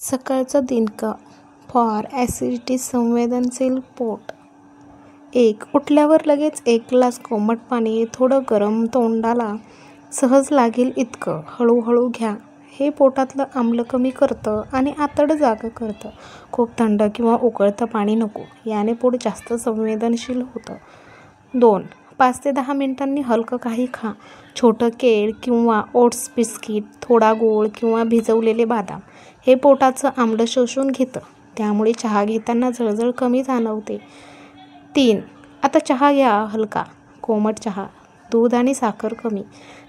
सकाळचा दिनका for acidity संवेदनशील पोट. 1. उठल्यावर लगेच 1 ग्लास कोमट पाणी थोडं गरम तोंडाला सहज लागेल इतकं हळूहळू घ्या. हे पोटातलं आम्ल कमी करतं आणि आतडं जागं करतं. खूप थंड किंवा उकळतं पाणी नको, याने पोट जास्त संवेदनशील होतं. 2. 5 ते 10 मिनिटांनी हलकं काही खा. छोटं केळ किंवा ओट्स बिस्किट, थोडा गूळ किंवा भिजवलेले बदाम. हे पोटाचं आम्ल शोषून घेतं, त्यामुळे चहा घेताना जळजळ कमी जाणवते. 3. आता चहा घ्या हलका, कोमट चहा, दूध आणि साखर कमी.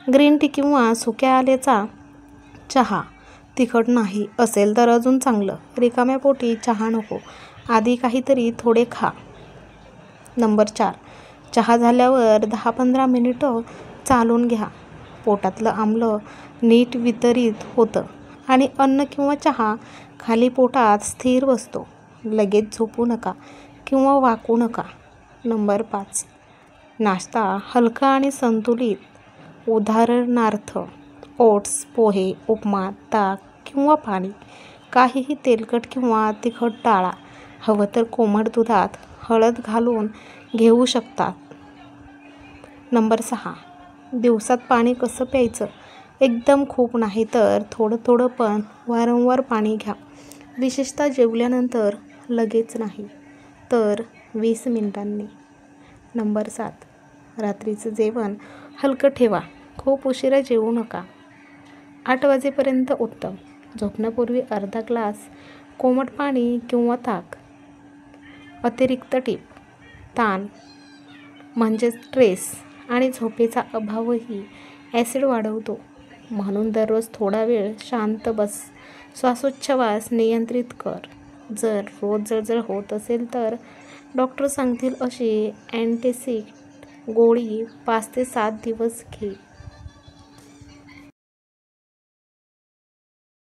ग्रीन टी किंवा सुक्या आल्याचा चहा. तिखट नाही असेल तर अजून चांगलं. रिकाम्या पोटी चहा नको, आधी काहीतरी थोडे खा. नंबर 4. चहा झाल्यावर 10-15 मिनिटं चालून घ्या. पोटातलं आम्ल नीट वितरित होतं आणि अन्न किंवा चहा खाली पोटात स्थिर बसतो. लगेच झोपू नका किंवा वाकू नका. नंबर 5. नाश्ता हलका आणि संतुलित. उदाहरणार्थ ओट्स, पोहे, उपमा, ताक किंवा पाणी. काहीही तेलकट किंवा तिखट टाळा. हवं तर कोमट दुधात हळद घालून घेऊ शकतात. नंबर 6. दिवसात पाणी कसं प्यायचं? एकदम खूप नाही तर थोडं थोडं पण वारंवार पाणी घ्या. विशेषतः जेवल्यानंतर लगेच नाही, तर 20 मिनिटांनी. नंबर 7. रात्रीचं जेवण हलकं ठेवा. खूप उशिरा जेवू नका. 8 वाजेपर्यंत उत्तम. झोपण्यापूर्वी अर्धा ग्लास कोमट पाणी किंवा ताक. अतिरिक्त टीप: ताण म्हणजे स्ट्रेस आणि झोपेचा अभावही ॲसिड वाढवतो. म्हणून दररोज थोडा वेळ शांत बस. श्वासोच्छवास नियंत्रित कर. जर रोज जळजळ होत असेल तर डॉक्टर सांगतील अशी अँटासिड गोळी 5 ते 7 दिवस घे.